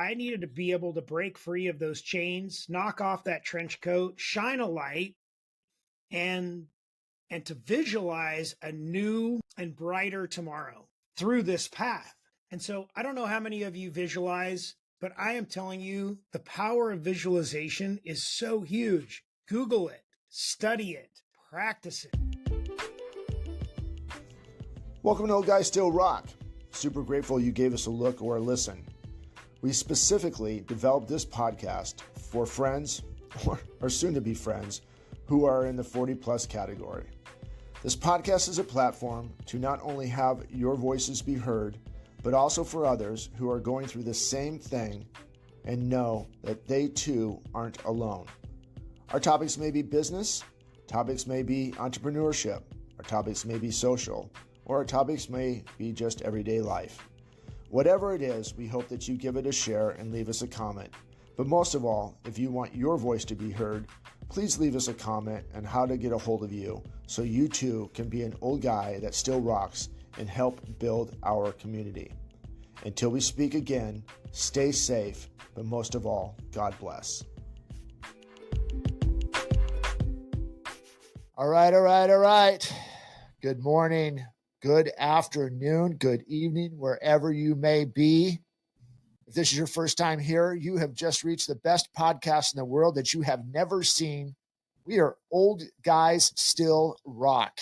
I needed to be able to break free of those chains, knock off that trench coat, shine a light, and to visualize a new and brighter tomorrow through this path. And so I don't know how many of you visualize, but I am telling you the power of visualization is so huge. Google it, study it, practice it. Welcome to Old Guys Still Rock. Super grateful you gave us a look or a listen. We specifically developed this podcast for friends or soon to be friends who are in the 40 plus category. This podcast is a platform to not only have your voices be heard, but also for others who are going through the same thing and know that they too aren't alone. Our topics may be business, topics may be entrepreneurship, our topics may be social, or our topics may be just everyday life. Whatever it is, we hope that you give it a share and leave us a comment. But most of all, if you want your voice to be heard, please leave us a comment on how to get a hold of you so you too can be an old guy that still rocks and help build our community. Until we speak again, stay safe, but most of all, God bless. All right. Good morning, good afternoon, good evening, wherever you may be. If this is your first time here, you have just reached the best podcast in the world that you have never seen. We are Old Guys Still Rock.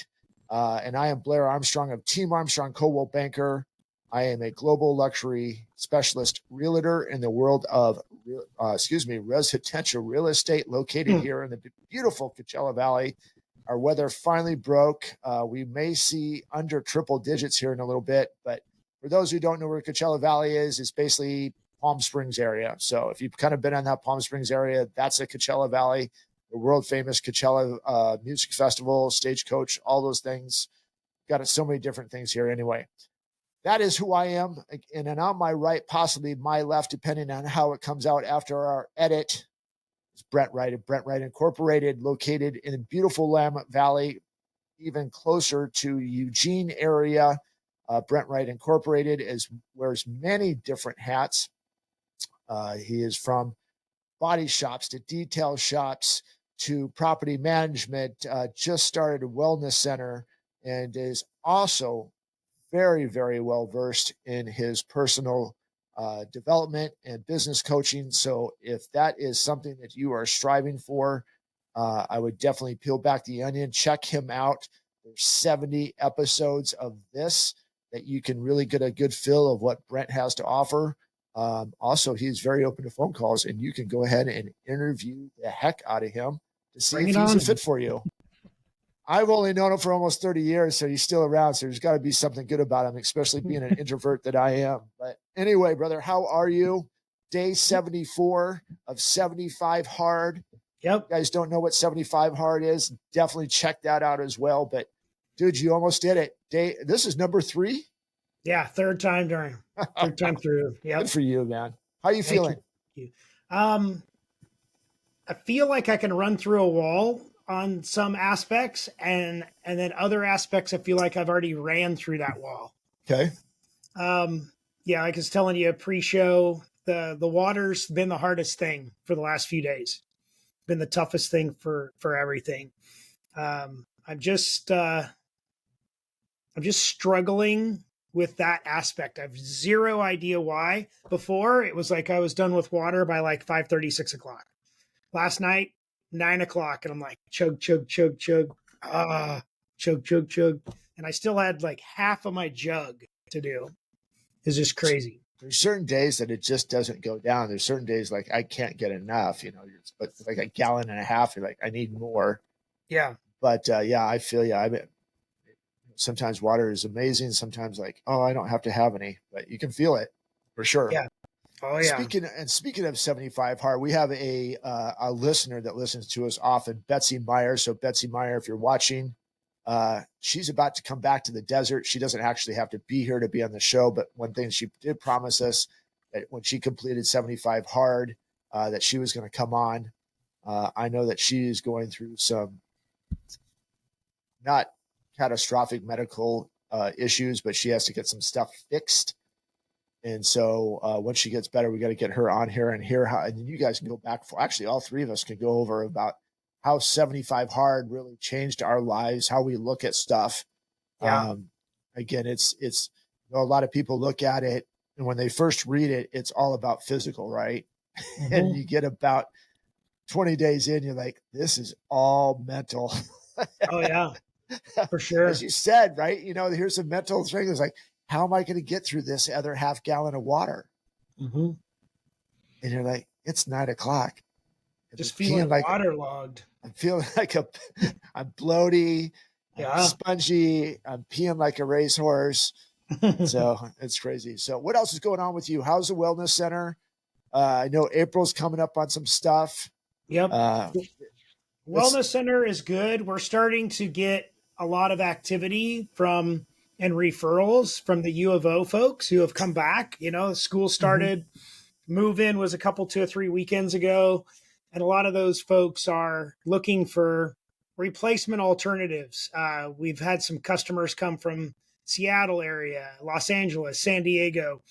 And I am Blair Armstrong of Team Armstrong Coldwell Banker. I am a global luxury specialist realtor in the world of, residential real estate located here in the beautiful Coachella Valley. Our weather finally broke. We may see under triple digits here in a little bit, but for those who don't know where Coachella Valley is, it's basically Palm Springs area. So if you've kind of been on that Palm Springs area, that's a Coachella Valley, the world famous Coachella Music Festival, Stagecoach, all those things. Got so many different things here anyway. That is who I am. And then on my right, possibly my left, depending on how it comes out after our edit, is Brent Wright of Brent Wright Incorporated, located in the beautiful Willamette Valley, even closer to Eugene area. Brent Wright Incorporated wears many different hats. He is from body shops to detail shops to property management, just started a wellness center, and is also very, very well versed in his personal development and business coaching. So if that is something that you are striving for, I would definitely peel back the onion, check him out. There's 70 episodes of this that you can really get a good feel of what Brent has to offer. Also, he's very open to phone calls, and you can go ahead and interview the heck out of him to see if he's a fit for you. I've only known him for almost 30 years, so he's still around. So there's got to be something good about him, especially being an introvert that I am. But anyway, brother, how are you? Day 74 of 75 hard. Yep. You guys don't know what 75 hard is, definitely check that out as well. But dude, you almost did it. This is number 3. Yeah, third time through. Yeah. Good for you, man. How are you feeling? Thank you. I feel like I can run through a wall on some aspects, and then other aspects I feel like I've already ran through that wall. Okay. Yeah, like I was telling you pre-show, the water's been the hardest thing for the last few days. Been the toughest thing for everything. I'm just struggling with that aspect. I have zero idea why. Before, it was like I was done with water by like 5:30, 6 o'clock. Last night, 9 o'clock, and I'm like, chug. Chug. And I still had like half of my jug to do. It's just crazy. There's certain days that it just doesn't go down. There's certain days like I can't get enough, but like a gallon and a half, you're like, I need more. Yeah. But yeah, I feel you. I mean, sometimes water is amazing. Sometimes like, oh, I don't have to have any, but you can feel it for sure. Yeah. Oh yeah. Speaking of 75 hard, we have a listener that listens to us often, Betsy Meyer. So Betsy Meyer, if you're watching, she's about to come back to the desert. She doesn't actually have to be here to be on the show, but one thing she did promise us that when she completed 75 hard, that she was going to come on. I know that she is going through some not catastrophic medical issues, but she has to get some stuff fixed. And so once she gets better, we got to get her on here and hear how, and then you guys can go back for, actually all three of us can go over about how 75 hard really changed our lives, how we look at stuff. Yeah. Again, it's, you know, a lot of people look at it and when they first read it, it's all about physical, right? And Mhm. you get about 20 days in, you're like, this is all mental. Oh yeah, for As sure. you said, right? You know, here's a mental thing. It's like, how am I going to get through this other half gallon of water? Mhm. And you're like, it's 9 o'clock. And I'm Just feeling peeing like waterlogged. I'm feeling like I'm bloaty, I'm Yeah. spongy, I'm peeing like a racehorse. So it's crazy. So what else is going on with you? How's the wellness center? I know April's coming up on some stuff. Yep. Uh, it's Wellness center is good. We're starting to get a lot of activity from and referrals from the U of O folks who have come back. You know, school Mhm. started, move in was a couple, 2 or 3 weekends ago. And a lot of those folks are looking for replacement alternatives. We've had some customers come from Seattle area, Los Angeles, San Diego,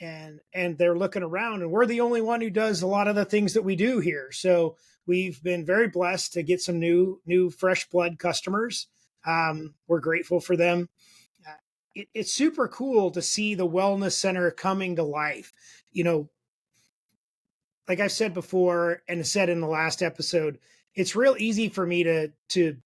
and they're looking around, and we're the only one who does a lot of the things that we do here. So we've been very blessed to get some new fresh blood customers. We're grateful for them. It's super cool to see the wellness center coming to life. You know, like I said before and said in the last episode, it's real easy for me to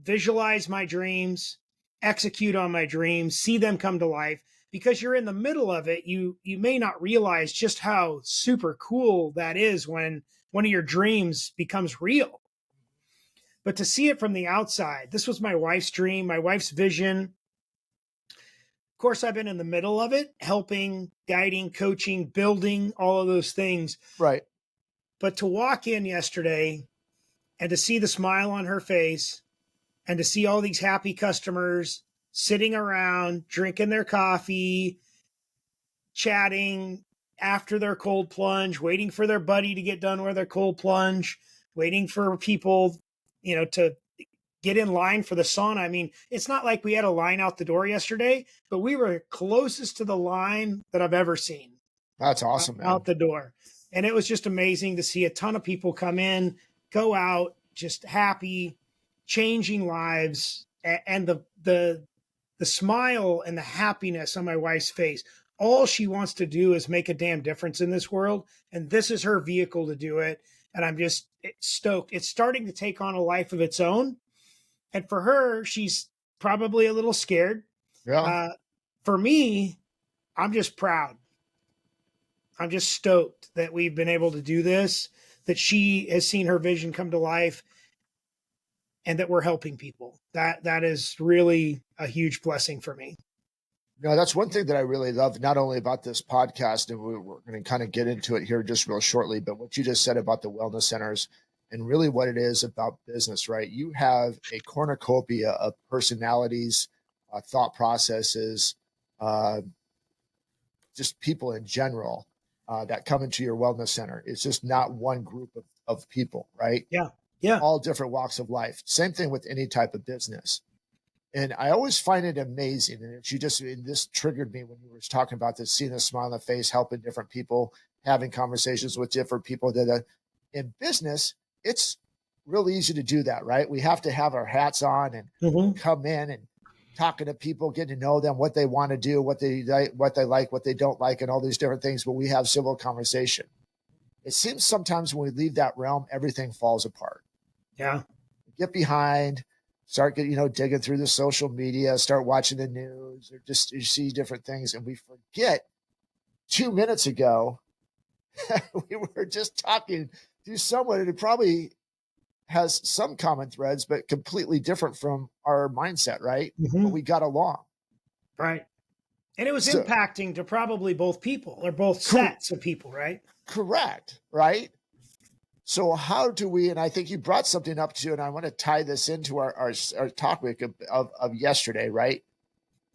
visualize my dreams, execute on my dreams, see them come to life. Because you're in the middle of it, you may not realize just how super cool that is when one of your dreams becomes real. But to see it from the outside, this was my wife's dream, my wife's vision. Of course, I've been in the middle of it, helping, guiding, coaching, building, all of those things. right. But to walk in yesterday and to see the smile on her face and to see all these happy customers sitting around, drinking their coffee, chatting after their cold plunge, waiting for their buddy to get done with their cold plunge, waiting for people, to get in line for the sauna. I mean, it's not like we had a line out the door yesterday, but we were closest to the line that I've ever seen That's awesome, man. out the door. And it was just amazing to see a ton of people come in, go out, just happy, changing lives, and the smile and the happiness on my wife's face. All she wants to do is make a damn difference in this world, and this is her vehicle to do it. And I'm just stoked. It's starting to take on a life of its own, and for her, she's probably a little scared. Yeah. Uh, for me, I'm just proud. I'm just stoked that we've been able to do this, that she has seen her vision come to life, and that we're helping people. That is really a huge blessing for me. No, that's one thing that I really love, not only about this podcast, and we're going to kind of get into it here just real shortly, but what you just said about the wellness centers and really what it is about business, right? You have a cornucopia of personalities, thought processes, uh, just people in general that come into your wellness center. It's just not one group of people, right? Yeah. Yeah. All different walks of life. Same thing with any type of business. And I always find it amazing. And this triggered me when you were talking about this, seeing a smile on the face, helping different people, having conversations with different people. That in business, it's real easy to do that, right? We have to have our hats on and Mm-hmm. come in and talking to people, getting to know them, what they want to do, what they like, what they don't like, and all these different things. But we have civil conversation. It seems sometimes when we leave that realm, everything falls apart. Yeah. Get behind, start digging through the social media, start watching the news, or just you see different things, and we forget 2 minutes ago we were just talking to someone who probably has some common threads, but completely different from our mindset, right? But Mm-hmm. we got along. Right. And it was So impacting to probably both people or both cor- sets of people, right? correct, right? So how do we? And I think you brought something up too, and I want to tie this into our topic of yesterday, right?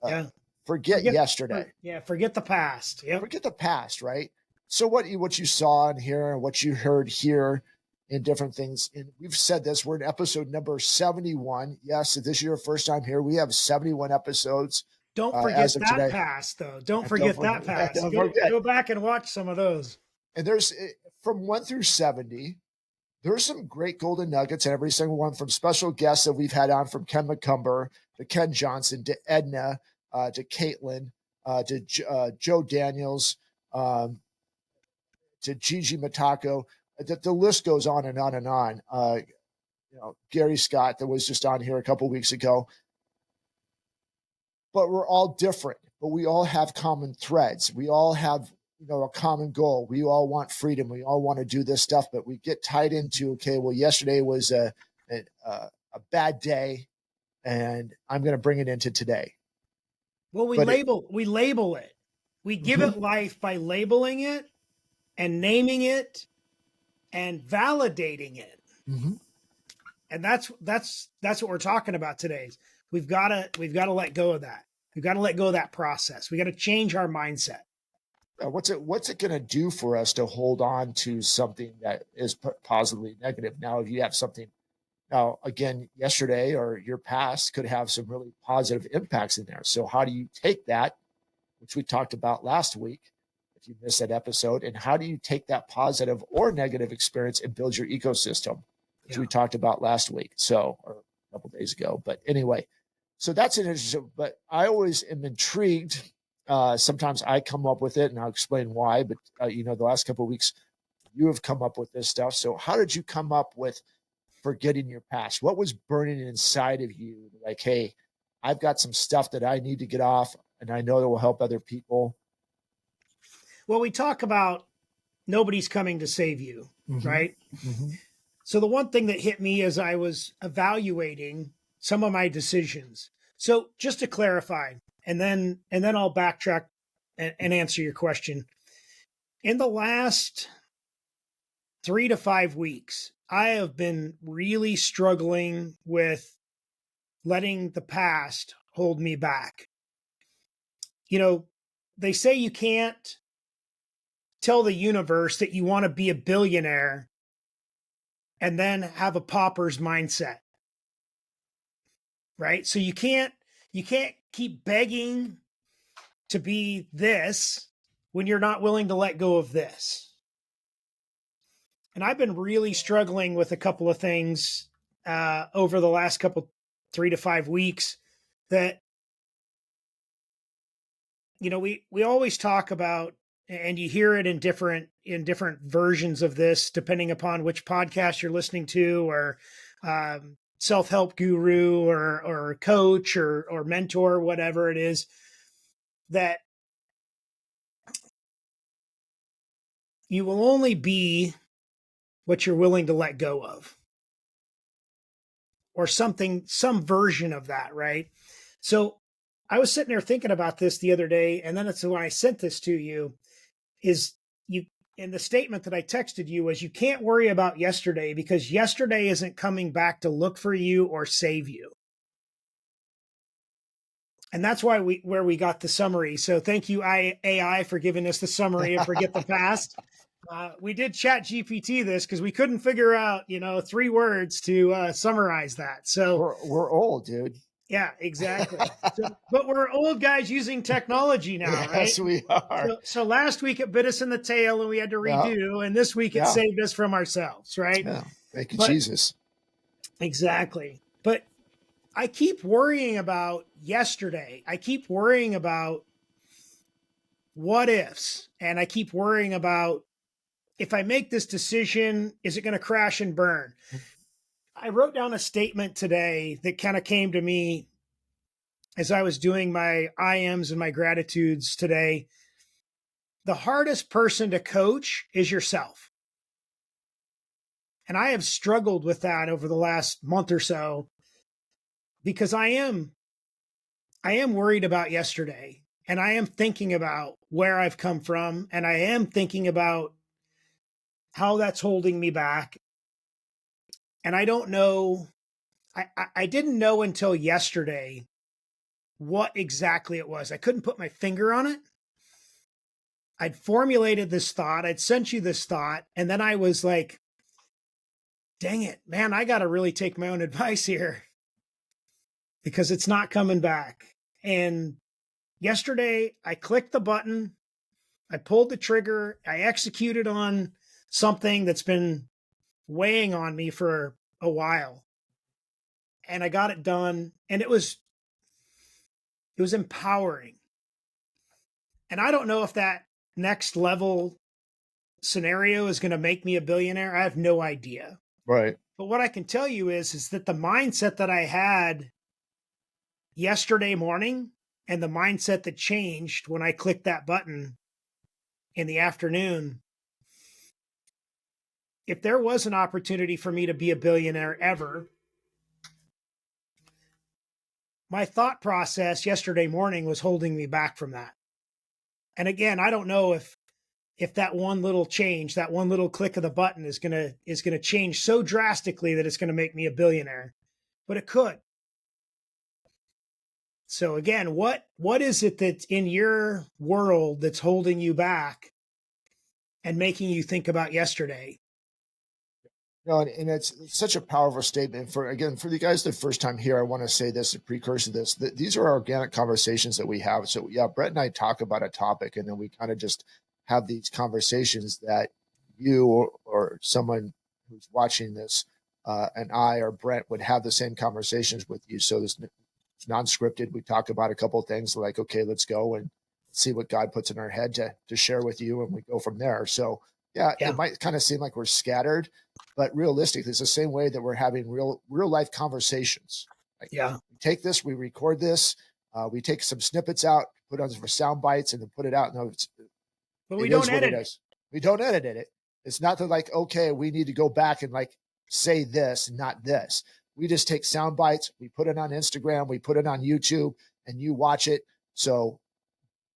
Uh, Yeah. forget yesterday. Forget the past. Yep. Forget the past, right? So what you saw and here and what you heard here in different things. And we've said this, we're in episode number 71. Yes, if this is your first time here, we have 71 episodes. Don't forget as of that today. pass, though. Don't And don't forget forget, that pass. don't forget. Go back and watch some of those. And there's from 1 through 70, there's some great golden nuggets in every single one, from special guests that we've had on, from Ken McCumber to Ken Johnson to Edna to Caitlin to Joe Daniels to Gigi Matako. The list goes on and on and on. Gary Scott, that was just on here a couple weeks ago. But we're all different, but we all have common threads. We all have a common goal. We all want freedom. We all want to do this stuff, but we get tied into, okay, well, yesterday was a bad day, and I'm going to bring it into today. Well, we label it. We give it life by labeling it and naming it and validating it. Mm-hmm. And that's what we're talking about today. We've got to let go of that. We've got to let go of that process. We got to change our mindset. What's it going to do for us to hold on to something that is positively negative? Now, if you have something, now again, yesterday or your past could have some really positive impacts in there. So how do you take that, which we talked about last week, if you missed that episode, and how do you take that positive or negative experience and build your ecosystem, which we talked about last week, or a couple days ago. But anyway, so that's an interesting, but I always am intrigued. Sometimes I come up with it, and I'll explain why, but the last couple of weeks you have come up with this stuff. So how did you come up with forgetting your past? What was burning inside of you? Like, hey, I've got some stuff that I need to get off, and I know that will help other people. Well, we talk about nobody's coming to save you, right? Mm-hmm. So the one thing that hit me as I was evaluating some of my decisions. So just to clarify, and then I'll backtrack and answer your question. In the last 3 to 5 weeks, I have been really struggling with letting the past hold me back. They say you can't tell the universe that you want to be a billionaire and then have a pauper's mindset. Right? So you can't keep begging to be this when you're not willing to let go of this. And I've been really struggling with a couple of things over the last 3 to 5 weeks that we always talk about, and you hear it in different versions of this, depending upon which podcast you're listening to, or self-help guru or coach or mentor, whatever it is, that you will only be what you're willing to let go of, or some version of that, right? So I was sitting there thinking about this the other day, and then it's when I sent this to you, and the statement that I texted you was, you can't worry about yesterday because yesterday isn't coming back to look for you or save you. And that's why where we got the summary. So thank you, AI, for giving us the summary of Forget the Past. We did chat GPT this because we couldn't figure out, 3 words to summarize that. So we're old, dude. Yeah, exactly. But we're old guys using technology now, right? Yes, we are. So last week it bit us in the tail and we had to redo, and this week it saved us from ourselves, right? Yeah, thank you, Jesus. Exactly. But I keep worrying about yesterday. I keep worrying about what ifs, and I keep worrying about, if I make this decision, is it going to crash and burn? I wrote down a statement today that kind of came to me as I was doing my IMs and my gratitudes today. The hardest person to coach is yourself. And I have struggled with that over the last month or so, because I am worried about yesterday, and I am thinking about where I've come from, and I am thinking about how that's holding me back. And I don't know, I didn't know until yesterday what exactly it was. I couldn't put my finger on it. I'd formulated this thought, I'd sent you this thought, and then I was like, dang it, man, I got to really take my own advice here, because it's not coming back. And Yesterday, I clicked the button, I pulled the trigger, I executed on something that's been weighing on me for a while, and I got it done, and it was empowering. And I don't know if that next level scenario is going to make me a billionaire. I have no idea. Right. But what I can tell you is that the mindset that I had yesterday morning and the mindset that changed when I clicked that button in the afternoon, if there was an opportunity for me to be a billionaire ever, my thought process yesterday morning was holding me back from that. And again, I don't know if that one little change, that one little click of the button is going to change so drastically that it's going to make me a billionaire, but it could. So again, what is it that's in your world that's holding you back and making you think about yesterday? No, and it's such a powerful statement for the guys the first time here. I want to say this, a precursor to this, that these are organic conversations that we have. So yeah, Brett and I talk about a topic and then we kind of just have these conversations that you or someone who's watching this and I or Brent would have the same conversations with you. So it's non-scripted. We talk about a couple of things like, okay, let's go and see what God puts in our head to share with you. And we go from there. So yeah, Yeah. it might kind of seem like we're scattered, but realistically, it's the same way that we're having real life conversations. Like, Yeah. we take this, we record this, we take some snippets out, put on for sound bites, and then put it out. No, But we it don't is what edit it it. is. We don't edit it. It's not that like, okay, we need to go back and like say this, not this. We just take sound bites, we put it on Instagram, we put it on YouTube, and you watch it. So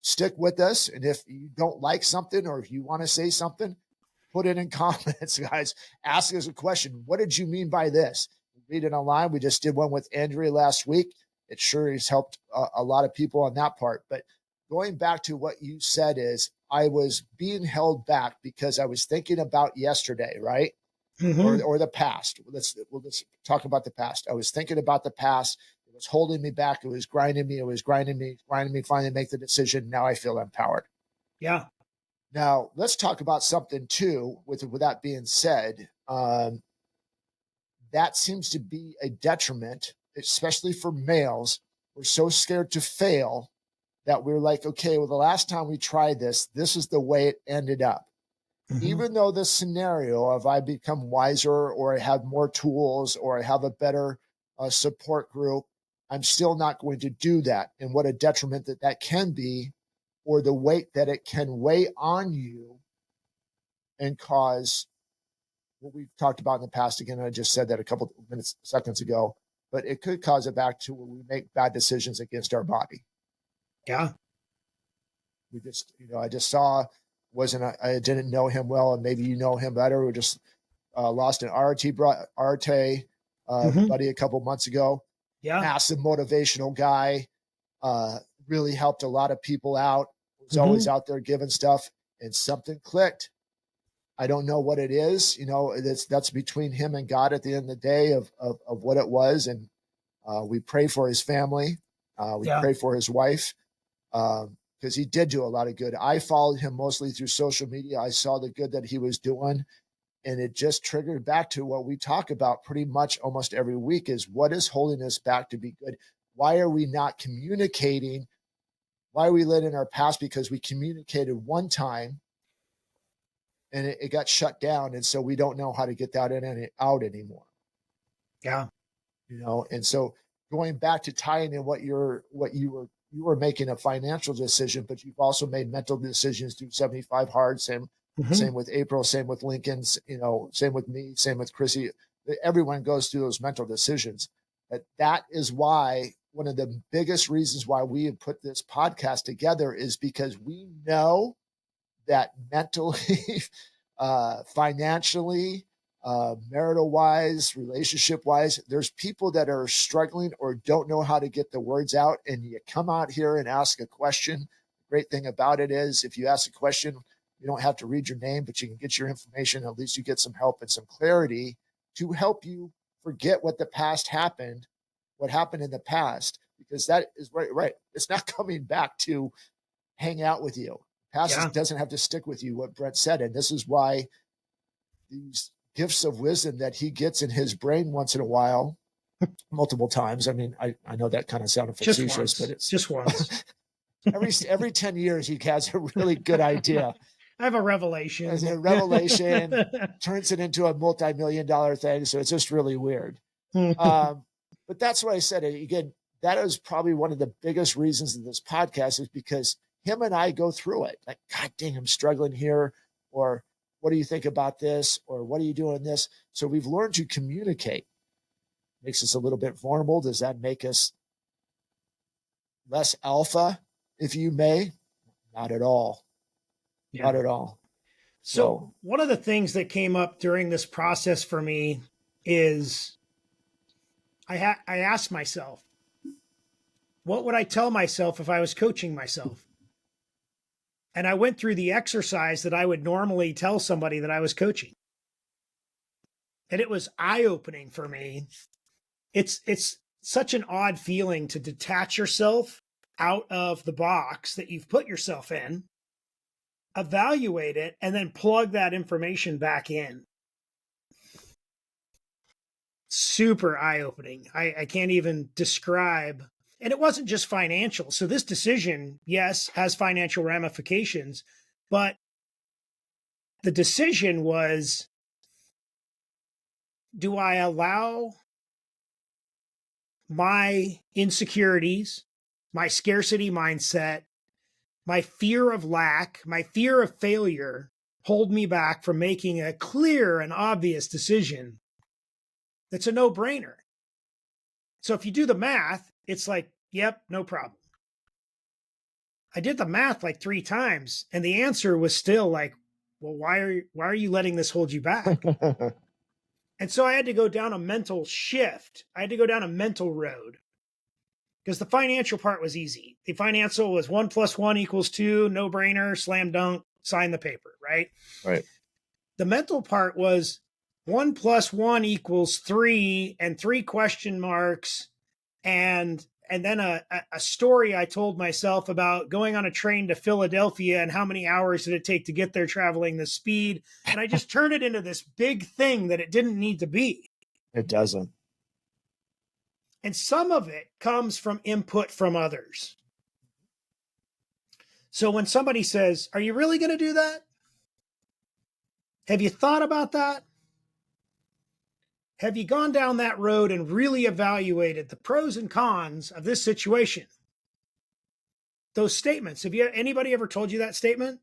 stick with us. And if you don't like something or if you want to say something, put it in comments, guys. Ask us a question. What did you mean by this? Read it online. We just did one with Andrea last week. It sure has helped a lot of people on that part. But going back to what you said is I was being held back because I was thinking about yesterday, right? Mm-hmm. Or the past. Let's talk about the past. I was thinking about the past. It was holding me back. It was grinding me. It was grinding me. Finally make the decision. Now I feel empowered. Yeah. Now let's talk about something too. With that being said, that seems to be a detriment, especially for males. We're so scared to fail that we're like, okay, well, the last time we tried this, this is the way it ended up. Mm-hmm. Even though the scenario of I become wiser or I have more tools or I have a better support group, I'm still not going to do that. And what a detriment that can be, or the weight that it can weigh on you and cause what we've talked about in the past. Again, I just said that a couple seconds ago, but it could cause it back to where we make bad decisions against our body. Yeah. We just, I just saw, I didn't know him well, and maybe you know him better. We just lost an RT Mm-hmm. buddy a couple months ago. Yeah. Massive motivational guy. Really helped a lot of people out. Was Mm-hmm. always out there giving stuff, and something clicked. I don't know what it is. That's between him and God at the end of the day of what it was. And we pray for his family. We Yeah. pray for his wife because he did do a lot of good. I followed him mostly through social media. I saw the good that he was doing. And it just triggered back to what we talk about pretty much almost every week is what is holding us back to be good? Why are we not communicating? Why are we letting our past? Because we communicated one time and it got shut down. And so we don't know how to get that in and out anymore. Yeah. And so going back to tying in what you were making a financial decision, but you've also made mental decisions through 75 hard. Same Mm-hmm. with April, same with Lincoln's, same with me, same with Chrissy. Everyone goes through those mental decisions. But that is why one of the biggest reasons why we have put this podcast together is because we know that mentally, financially, marital wise, relationship wise, there's people that are struggling or don't know how to get the words out. And you come out here and ask a question. The great thing about it is if you ask a question, you don't have to read your name, but you can get your information. At least you get some help and some clarity to help you forget what the past happened, what happened in the past. because that is right. It's not coming back to hang out with you. Past doesn't have to stick with you, what Brent said. And this is why these gifts of wisdom that he gets in his brain once in a while, multiple times. I mean, I know that kind of sounded facetious, but it's just once. every 10 years, he has a really good idea. I have a revelation. As a revelation turns it into a multi-million-dollar thing. So it's just really weird. But that's why I said it again. That is probably one of the biggest reasons of this podcast is because him and I go through it. Like, God dang, I'm struggling here. Or what do you think about this? Or what are you doing this? So we've learned to communicate. Makes us a little bit vulnerable. Does that make us less alpha, if you may? Not at all. Yeah. Not at all. So one of the things that came up during this process for me is I asked myself, what would I tell myself if I was coaching myself? And I went through the exercise that I would normally tell somebody that I was coaching. And it was eye-opening for me. It's such an odd feeling to detach yourself out of the box that you've put yourself in, evaluate it, and then plug that information back in. Super eye-opening. I can't even describe. And it wasn't just financial. So this decision, yes, has financial ramifications, but the decision was, do I allow my insecurities, my scarcity mindset, my fear of lack, my fear of failure hold me back from making a clear and obvious decision that's a no-brainer? So if you do the math, it's like, yep, no problem. I did the math like 3 times, and the answer was still like, well, why are you letting this hold you back? And so I had to go down a mental shift. I had to go down a mental road because the financial part was easy. The financial was 1 + 1 = 2, no brainer, slam dunk, sign the paper, right? Right. The mental part was 1 + 1 = 3 and 3 question marks. And then a story I told myself about going on a train to Philadelphia and how many hours did it take to get there traveling the speed. And I just turned it into this big thing that it didn't need to be. It doesn't. And some of it comes from input from others. So when somebody says, are you really going to do that? Have you thought about that? Have you gone down that road and really evaluated the pros and cons of this situation? Those statements. Have anybody ever told you that statement?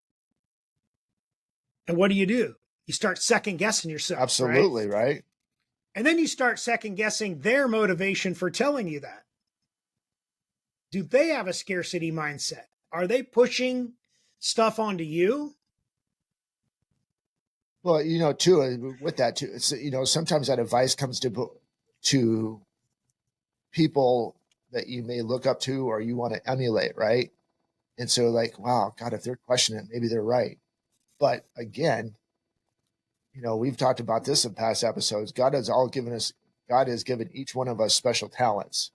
And what do? You start second guessing yourself. Absolutely, right? And then you start second guessing their motivation for telling you that. Do they have a scarcity mindset? Are they pushing stuff onto you? Well, too, with that too, it's, sometimes that advice comes to people that you may look up to or you want to emulate, right? And so like, wow, God, if they're questioning it, maybe they're right. But again, we've talked about this in past episodes. God has given each one of us special talents.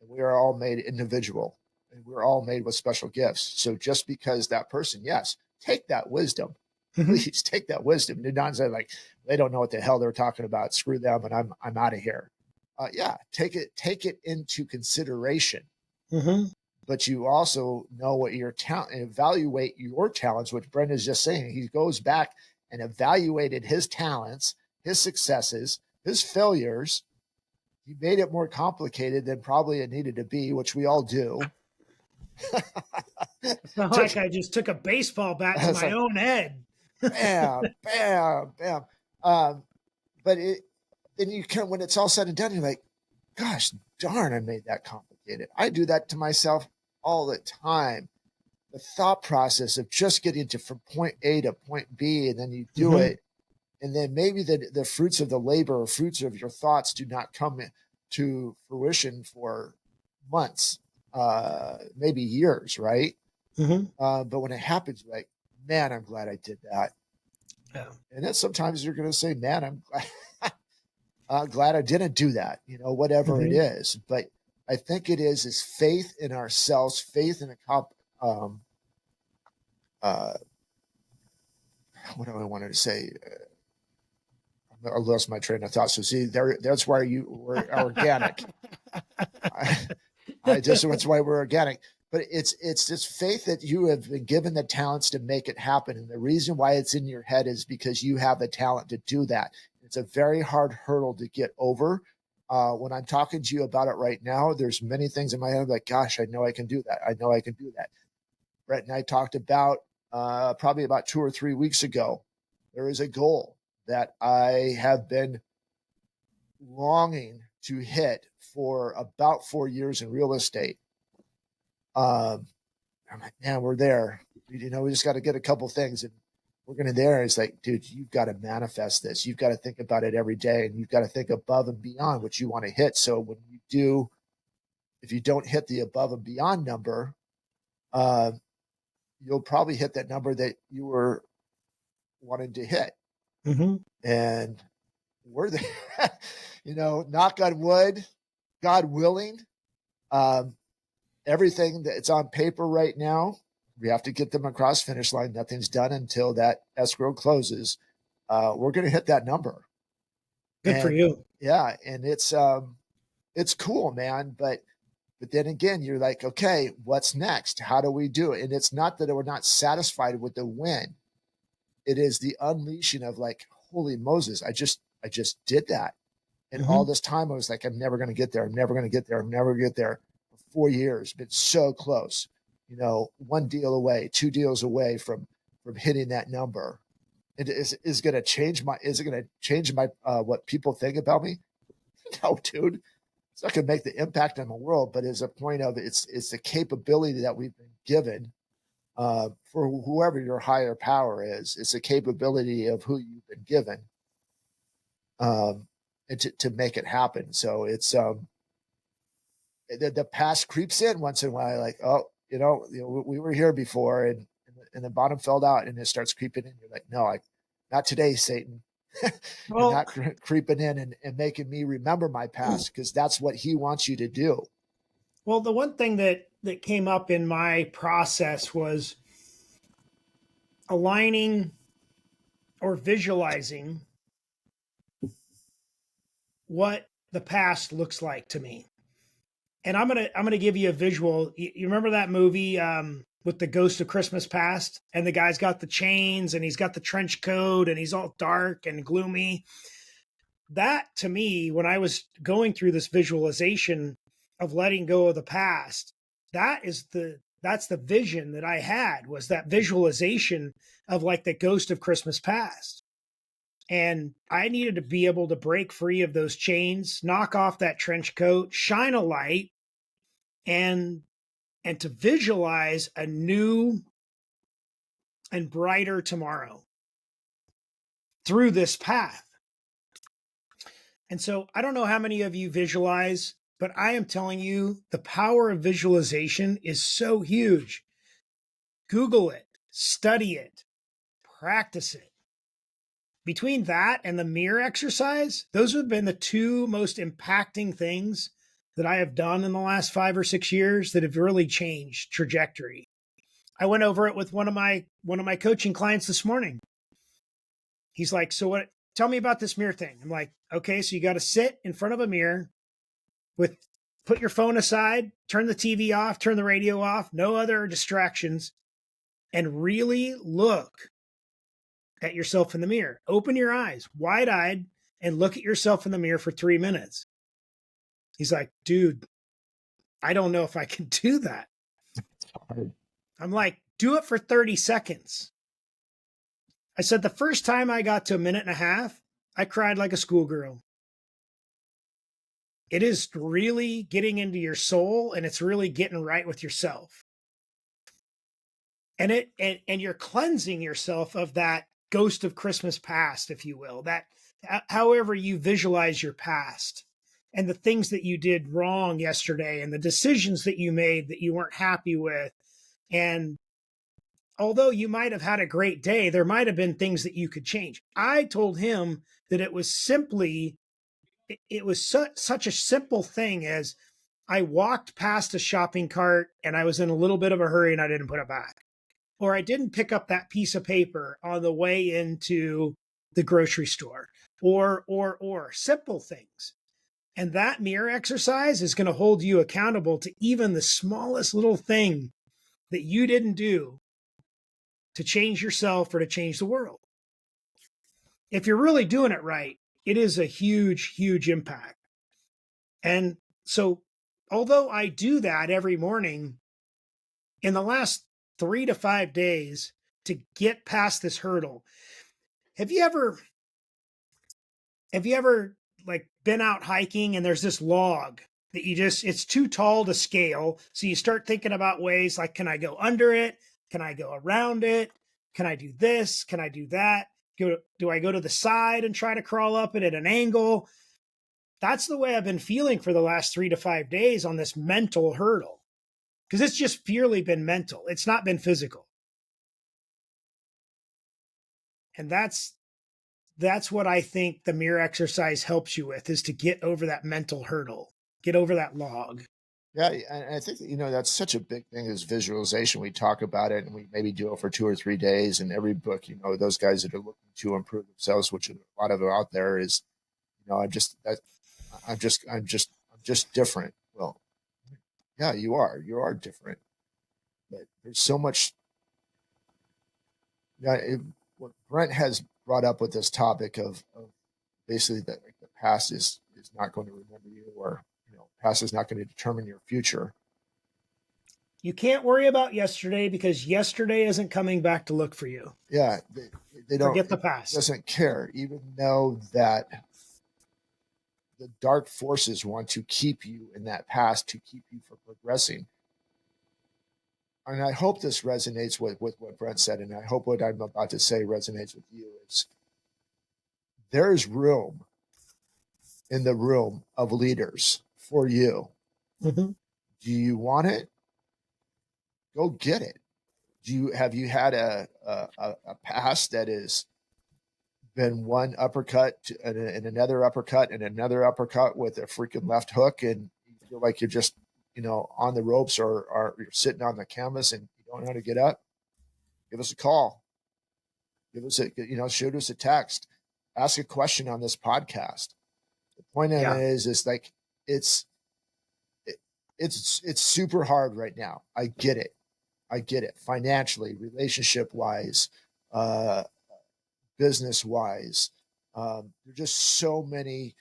And we are all made individual and we're all made with special gifts. So just because that person, yes, take that wisdom. Please take that wisdom. Do not say like, they don't know what the hell they're talking about. Screw them. And I'm out of here. Take it into consideration. But you also know what your talent and evaluate your talents, which Brent is just saying. He goes back and evaluated his talents, his successes, his failures. He made it more complicated than probably it needed to be, which we all do. It's not like I just took a baseball bat to my own head. Bam, bam, bam. But then you can, when it's all said and done, you're like, gosh darn, I made that complicated. I do that to myself all the time. The thought process of just getting from point A to point B, and then you do it. And then maybe the fruits of the labor or fruits of your thoughts do not come to fruition for months, maybe years, right? But when it happens, you're like, man, I'm glad I did that. Yeah. And then sometimes you're going to say, man, I'm glad I didn't do that, whatever it is. But I think it is faith in ourselves, faith in what do I want to say? I lost my train of thought. So see, that's why we're organic. That's why we're organic. But it's this faith that you have been given the talents to make it happen. And the reason why it's in your head is because you have the talent to do that. It's a very hard hurdle to get over. When I'm talking to you about it right now, there's many things in my head like, gosh, I know I can do that. I know I can do that. Brent and I talked about probably about 2 or 3 weeks ago. There is a goal that I have been longing to hit for about 4 years in real estate. I'm like, man, we're there. We just got to get a couple things and we're going to there. It's like, dude, you've got to manifest this. You've got to think about it every day and you've got to think above and beyond what you want to hit. So when you do, if you don't hit the above and beyond number, you'll probably hit that number that you were wanting to hit. Mm-hmm. And we're there, knock on wood, God willing. Everything that's on paper right now, we have to get them across finish line. Nothing's done until that escrow closes. We're going to hit that number. Good for you. Yeah. And it's cool, man. But then again, you're like, okay, what's next? How do we do it? And it's not that we're not satisfied with the win. It is the unleashing of like, holy Moses, I just did that. And all this time I was like, I'm never going to get there. I'm never going to get there. I'm never going to get there. 4 years, been so close, 1 deal away, 2 deals away from hitting that number. It is going to change my what people think about me? No, dude, it's not going to make the impact on the world, but as a point of it's the capability that we've been given for whoever your higher power is. It's the capability of who you've been given and to make it happen. So it's the past creeps in once in a while, like, oh, we were here before and the bottom fell out and it starts creeping in. You're like, no, not today, Satan. Well, not creeping in and making me remember my past because that's what he wants you to do. Well, the one thing that came up in my process was aligning or visualizing what the past looks like to me. And I'm gonna give you a visual. You remember that movie with the Ghost of Christmas Past, and the guy's got the chains and he's got the trench coat and he's all dark and gloomy. That to me, when I was going through this visualization of letting go of the past, that's the vision that I had, was that visualization of like the Ghost of Christmas Past. And I needed to be able to break free of those chains, knock off that trench coat, shine a light, and to visualize a new and brighter tomorrow through this path. And so I don't know how many of you visualize, but I am telling you the power of visualization is so huge. Google it, study it, practice it. Between that and the mirror exercise, those have been the 2 most impacting things that I have done in the last 5 or 6 years that have really changed trajectory. I went over it with one of my coaching clients this morning. He's like, so what, tell me about this mirror thing. I'm like, okay, so you got to sit in front of a mirror put your phone aside, turn the TV off, turn the radio off, no other distractions, and really look at yourself in the mirror. Open your eyes wide-eyed and look at yourself in the mirror for 3 minutes. He's like, dude, I don't know if I can do that. I'm like, do it for 30 seconds. I said, the first time I got to a minute and a half, I cried like a schoolgirl. It is really getting into your soul and it's really getting right with yourself. And you're cleansing yourself of that ghost of Christmas past, if you will, that however you visualize your past and the things that you did wrong yesterday and the decisions that you made that you weren't happy with. And although you might have had a great day, there might have been things that you could change. I told him that it was such a simple thing as I walked past a shopping cart and I was in a little bit of a hurry and I didn't put it back. Or I didn't pick up that piece of paper on the way into the grocery store. Or simple things. And that mirror exercise is going to hold you accountable to even the smallest little thing that you didn't do to change yourself or to change the world. If you're really doing it right, it is a huge, huge impact. And so, although I do that every morning, in the last 3 to 5 days to get past this hurdle, have you ever like been out hiking and there's this log that it's too tall to scale. So you start thinking about ways like, can I go under it? Can I go around it? Can I do this? Can I do that? Do I go to the side and try to crawl up it at an angle? That's the way I've been feeling for the last 3 to 5 days on this mental hurdle. Because it's just purely been mental. It's not been physical. And that's what I think the mirror exercise helps you with, is to get over that mental hurdle, get over that log. Yeah, and I think that's such a big thing is visualization. We talk about it, and we maybe do it for 2 or 3 days. And every book, those guys that are looking to improve themselves, which a lot of them out there, is, I'm just different. Well, yeah, you are different, but there's so much. Yeah, what Brent has brought up with this topic of basically that the past is not going to remember you, or past is not going to determine your future. You can't worry about yesterday because yesterday isn't coming back to look for you. Yeah, they don't forget the past. Doesn't care, even though that the dark forces want to keep you in that past, to keep you from progressing. And I hope this resonates with what Brent said, and I hope what I'm about to say resonates with you. Is there's room in the room of leaders for you. Mm-hmm. Do you want it? Go get it. Have you had a past that has been one uppercut and another uppercut and another uppercut with a freaking left hook, and you feel like you're just on the ropes, or you're sitting on the canvas and you don't know how to get up? Give us a call. Give us shoot us a text. Ask a question on this podcast. The point of it is like it's super hard right now. I get it. Financially, relationship wise, business wise. There's just so many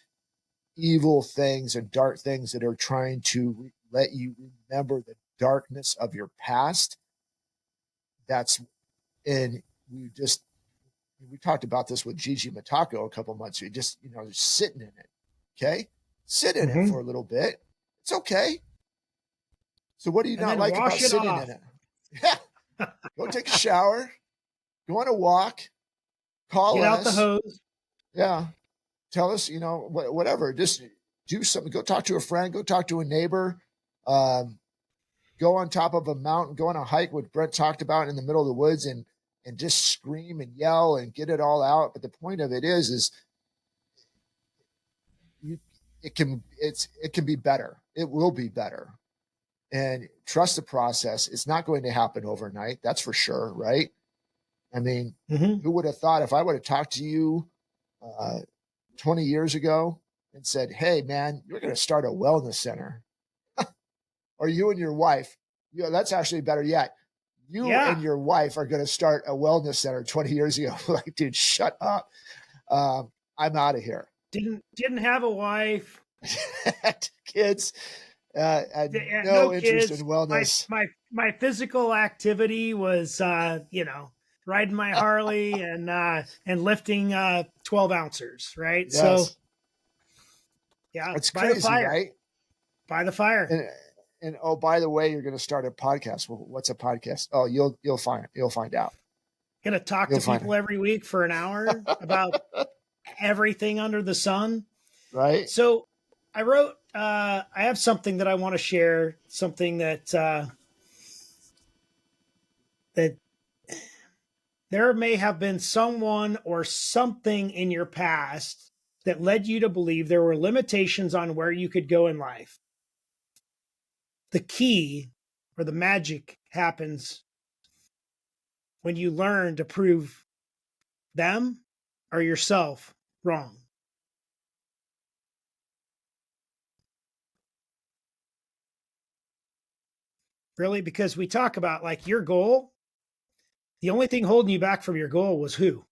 evil things and dark things that are trying to let you remember the darkness of your past. And we talked about this with Gigi Matako a couple months ago. Just sitting in it. Okay, sit in it for a little bit. It's okay. So what do you not like about sitting in it? Yeah, go take a shower, go on a walk, call us. Get out the hose. Yeah, tell us, whatever. Just do something. Go talk to a friend. Go talk to a neighbor. Go on top of a mountain. Go on a hike, what Brent talked about, in the middle of the woods, and just scream and yell and get it all out. But the point of it is it can be better. It will be better. And trust the process. It's not going to happen overnight. That's for sure, right? I mean, who would have thought, if I would have talked to you 20 years ago and said, hey, man, you're going to start a wellness center. Or you and your wife, that's actually better yet. You and your wife are going to start a wellness center 20 years ago. Like, dude, shut up. I'm out of here. Didn't have a wife. Kids. No interest kids. in wellness. My physical activity was, riding my Harley and lifting 12 ounces, right? Yes. So, yeah, it's crazy, right? By the fire. And oh, by the way, you're going to start a podcast. Well, what's a podcast? Oh, you'll find out. Going to talk to people every week for an hour about everything under the sun. Right. So I wrote, I have something that I want to share, something that there may have been someone or something in your past that led you to believe there were limitations on where you could go in life. the key or the magic happens when you learn to prove them or yourself wrong. Really? Because we talk about like your goal, the only thing holding you back from your goal was who?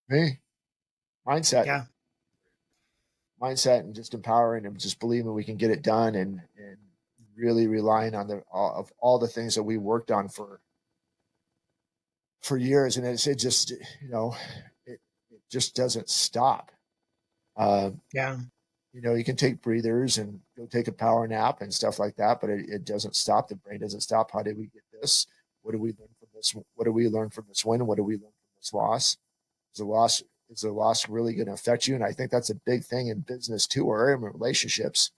Me. Mindset. Yeah. Mindset and just empowering and just believing we can get it done and really relying on all the things that we worked on for years. And it just, it just doesn't stop. Yeah. You can take breathers and go take a power nap and stuff like that, but it doesn't stop. The brain doesn't stop. How did we get this? What do we learn from this? What do we learn from this win? What do we learn from this loss? Is the loss really going to affect you? And I think that's a big thing in business too, or in relationships.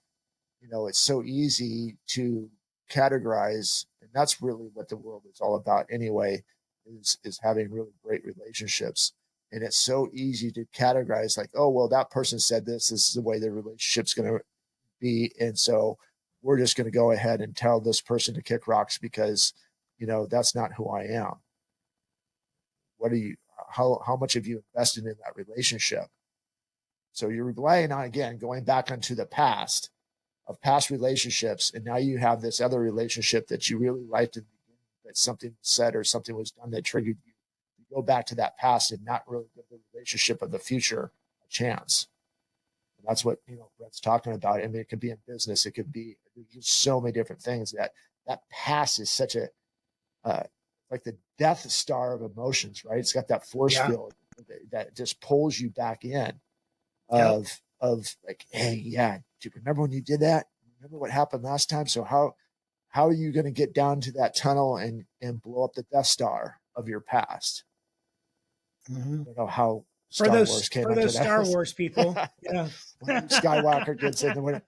It's so easy to categorize, and that's really what the world is all about anyway, is having really great relationships. And it's so easy to categorize like, oh, well, that person said this is the way the relationship's going to be. And so we're just going to go ahead and tell this person to kick rocks because, that's not who I am. How much have you invested in that relationship? So you're relying on, again, going back onto the past of past relationships. And now you have this other relationship that you really liked in the beginning, that something was said or something was done that triggered you. You go back to that past and not really give the relationship of the future a chance. And that's what, Brent's talking about. I mean, it could be in business. It could be just so many different things that past is such a, like the Death Star of emotions, right? It's got that force field that just pulls you back in of like, hey, yeah, do you remember when you did that? Remember what happened last time? So how are you going to get down to that tunnel and blow up the Death Star of your past? Mm-hmm. I don't know how For Wars came for into those that. Star Wars people, yeah. When Luke Skywalker gets in, when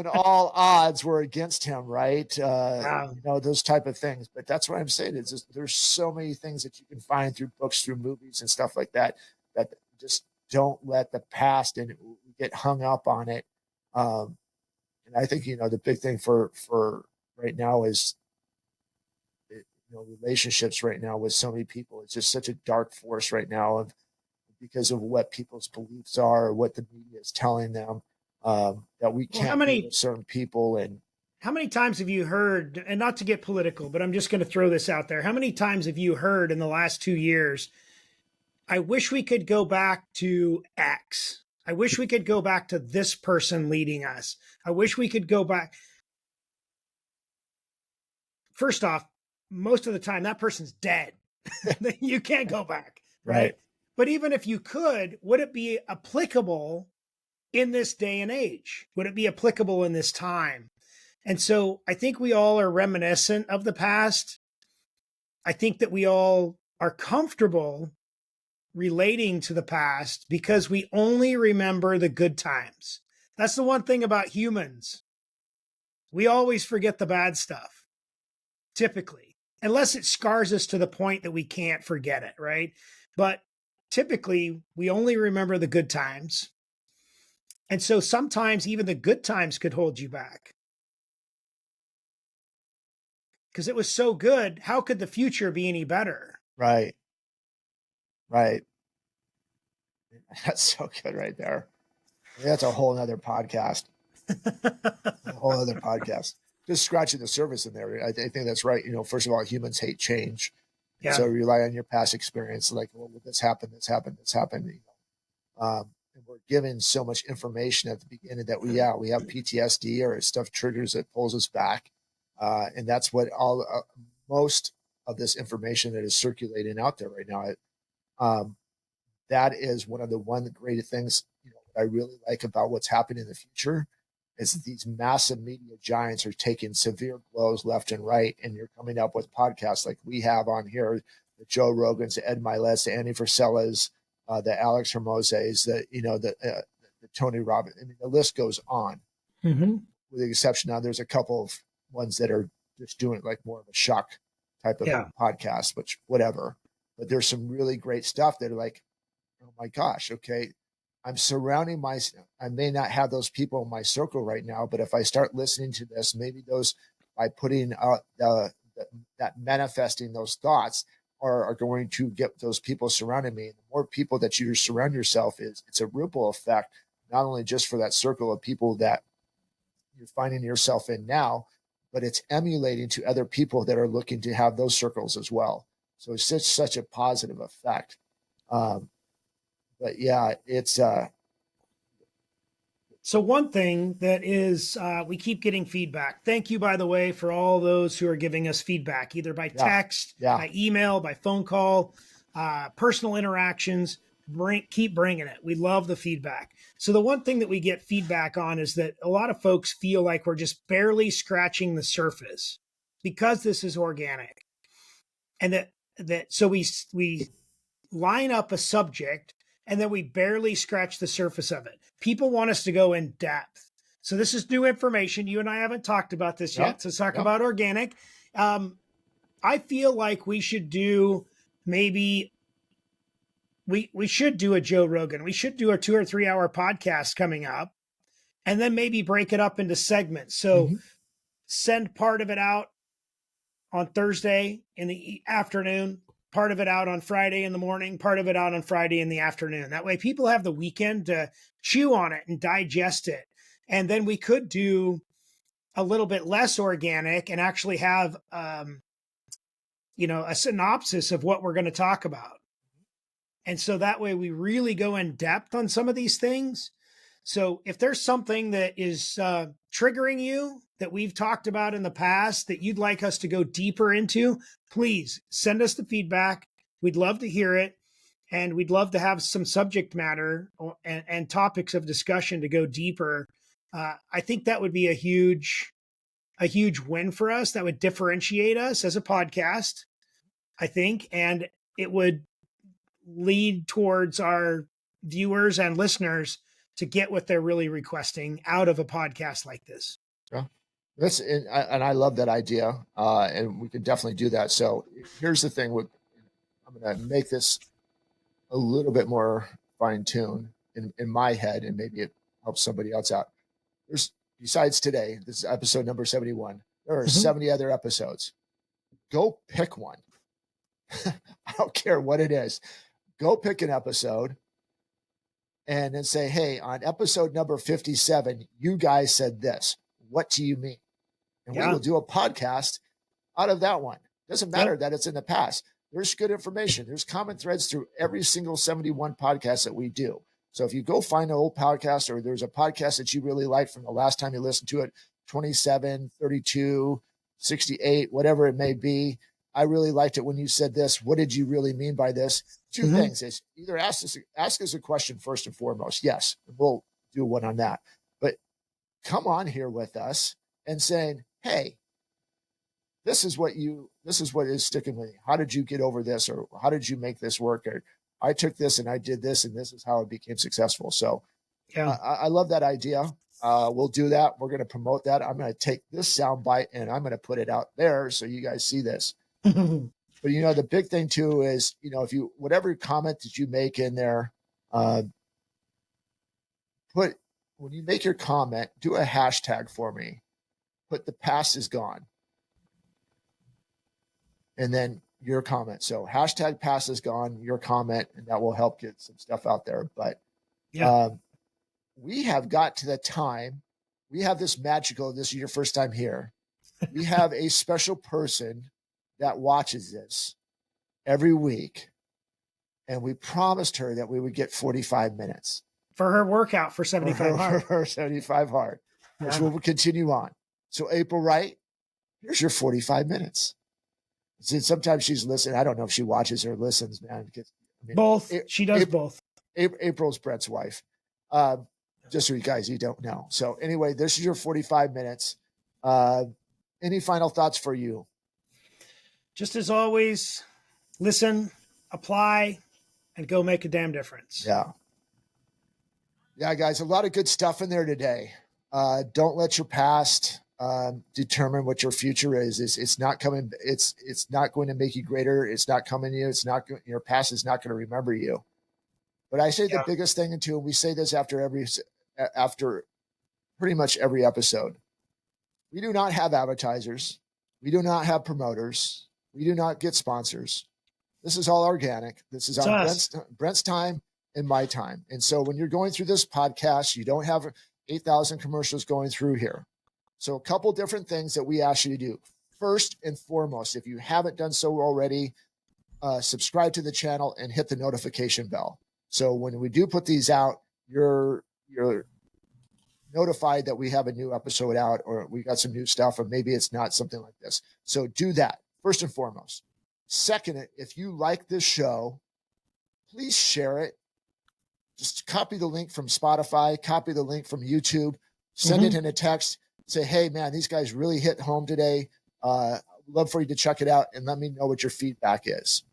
all odds were against him, right? Wow. Those type of things. But that's what I'm saying. It's just, there's so many things that you can find through books, through movies, and stuff like that. That just don't let the past and get hung up on it. And I think the big thing for right now is relationships right now with so many people. It's just such a dark force right now because of what people's beliefs are, or what the media is telling them, that we can't be with certain people. And how many times have you heard, and not to get political, but I'm just going to throw this out there. How many times have you heard in the last 2 years, I wish we could go back to X. I wish we could go back to this person leading us. I wish we could go back. First off, most of the time that person's dead. You can't go back, right? But even if you could, would it be applicable in this day and age? Would it be applicable in this time? And so I think we all are reminiscent of the past. I think that we all are comfortable relating to the past because we only remember the good times. That's the one thing about humans. We always forget the bad stuff, typically, unless it scars us to the point that we can't forget it, right? But typically, we only remember the good times. And so sometimes even the good times could hold you back. Because it was so good, how could the future be any better? Right. That's so good right there. That's a whole other podcast. Just scratching the surface in there. I think that's right. First of all, humans hate change. Yeah. So rely on your past experience. Like, well, this happened. And we're given so much information at the beginning that we have PTSD or stuff triggers that pulls us back. And that's what most of this information that is circulating out there right now. That is one of the great things that I really like about what's happening in the future is that these massive media giants are taking severe blows left and right, and you're coming up with podcasts like we have on here, the Joe Rogans, the Ed Milet's, the Andy Frisellas, the Alex Hermose's, the Tony Robbins. I mean, the list goes on. Mm-hmm. With the exception now, there's a couple of ones that are just doing like more of a shock type of podcast, which whatever. But there's some really great stuff that are like, oh my gosh, okay, I may not have those people in my circle right now, but if I start listening to this, maybe those by putting that manifesting those thoughts are going to get those people surrounding me. The more people that you surround yourself it's a ripple effect, not only just for that circle of people that you're finding yourself in now, but it's emulating to other people that are looking to have those circles as well. So it's such a positive effect. But yeah, it's So one thing that is, we keep getting feedback. Thank you, by the way, for all those who are giving us feedback, either by text, by email, by phone call, personal interactions. Keep bringing it. We love the feedback. So the one thing that we get feedback on is that a lot of folks feel like we're just barely scratching the surface because this is organic, and so we line up a subject and then we barely scratch the surface of it. People want us to go in depth. So this is new information. You and I haven't talked about this yet. So let's talk about organic. I feel like we should do maybe we should do a Joe Rogan. We should do a 2 or 3 hour podcast coming up and then maybe break it up into segments. So send part of it out on Thursday in the afternoon, part of it out on Friday in the morning, part of it out on Friday in the afternoon. That way people have the weekend to chew on it and digest it. And then we could do a little bit less organic and actually have, a synopsis of what we're going to talk about. And so that way we really go in depth on some of these things. So if there's something that is triggering you that we've talked about in the past that you'd like us to go deeper into, please send us the feedback. We'd love to hear it. And we'd love to have some subject matter and topics of discussion to go deeper. I think that would be a huge win for us. That would differentiate us as a podcast, I think. And it would lead towards our viewers and listeners to get what they're really requesting out of a podcast like this. Yeah. And I love that idea. And we can definitely do that. So here's the thing I'm going to make this a little bit more fine tuned in my head, and maybe it helps somebody else out. Besides today, this is episode number 71. There are 70 other episodes. Go pick one. I don't care what it is. Go pick an episode and then say, hey, on episode number 57, you guys said this. What do you mean? And we will do a podcast out of that one. Doesn't matter that it's in the past. There's good information. There's common threads through every single 71 podcast that we do. So if you go find an old podcast, or there's a podcast that you really like from the last time you listened to it, 27, 32, 68, whatever it may be, I really liked it when you said this. What did you really mean by this? Two things is either ask us a question first and foremost. Yes, we'll do one on that. But come on here with us and saying, hey, this is what is sticking with you. How did you get over this? Or how did you make this work? Or I took this and I did this, and this is how it became successful. So I love that idea. We'll do that. We're going to promote that. I'm going to take this soundbite and I'm going to put it out there so you guys see this. But, the big thing too is, if you, whatever comment that you make in there, when you make your comment, do a hashtag for me. Put the past is gone. And then your comment. So hashtag past is gone, your comment, and that will help get some stuff out there. But we have got to the time, we have this is your first time here. We have a special person that watches this every week. And we promised her that we would get 45 minutes. For her workout for 75 hard. For her 75 hard, which will continue on. So April Wright, here's your 45 minutes. Sometimes she's listening. I don't know if she watches or listens, man. Both. She does both. April's Brent's wife. Just so you guys, you don't know. So anyway, this is your 45 minutes. Any final thoughts for you? Just as always, listen, apply, and go make a damn difference. Yeah, guys, a lot of good stuff in there today. Don't let your past determine what your future is. It's not coming. It's not going to make you greater. It's not coming to you. It's not, your past is not going to remember you. But I say the biggest thing too, and we say this after pretty much every episode, We do not have advertisers. We do not have promoters. We do not get sponsors. This is all organic. This is on Brent's time and my time. And so when you're going through this podcast, you don't have 8,000 commercials going through here. So a couple different things that we ask you to do. First and foremost, if you haven't done so already, subscribe to the channel and hit the notification bell. So when we do put these out, you're notified that we have a new episode out, or we got some new stuff, or maybe it's not something like this. So do that first and foremost. Second, if you like this show, please share it. Just copy the link from Spotify, copy the link from YouTube, send it in a text, say, hey man, these guys really hit home today. I'd love for you to check it out and let me know what your feedback is.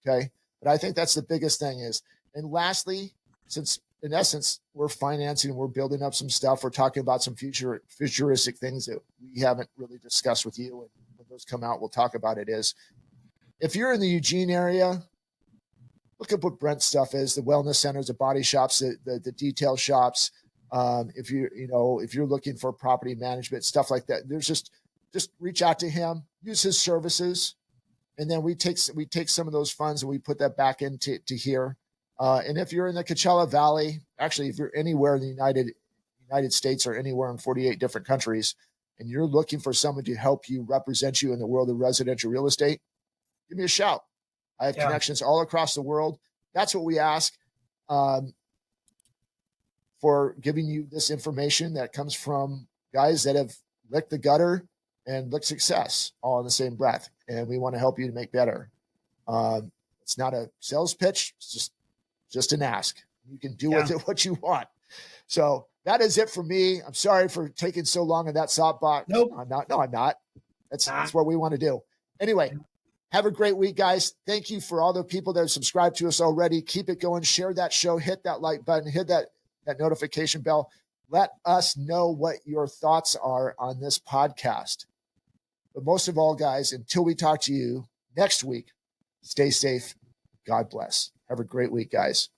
Okay. But I think that's the biggest thing is, and lastly, since in essence, we're financing, we're building up some stuff. We're talking about some futuristic things that we haven't really discussed with you. And when those come out, we'll talk about it is, if you're in the Eugene area, look at what Brent's stuff is, the wellness centers, the body shops, the detail shops. If you're looking for property management, stuff like that, there's just reach out to him, use his services. And then we take some of those funds and we put that back into here. And if you're in the Coachella Valley, actually, if you're anywhere in the United States or anywhere in 48 different countries, and you're looking for someone to help you represent you in the world of residential real estate, give me a shout. I have connections all across the world. That's what we ask for, giving you this information that comes from guys that have licked the gutter and licked success all in the same breath. And we want to help you to make better. It's not a sales pitch. It's just an ask. You can do with it what you want. So that is it for me. I'm sorry for taking so long in that soapbox. Nope. I'm not. That's what we want to do. Anyway, have a great week, guys. Thank you for all the people that have subscribed to us already. Keep it going. Share that show. Hit that like button. Hit that notification bell. Let us know what your thoughts are on this podcast. But most of all, guys, until we talk to you next week, stay safe. God bless. Have a great week, guys.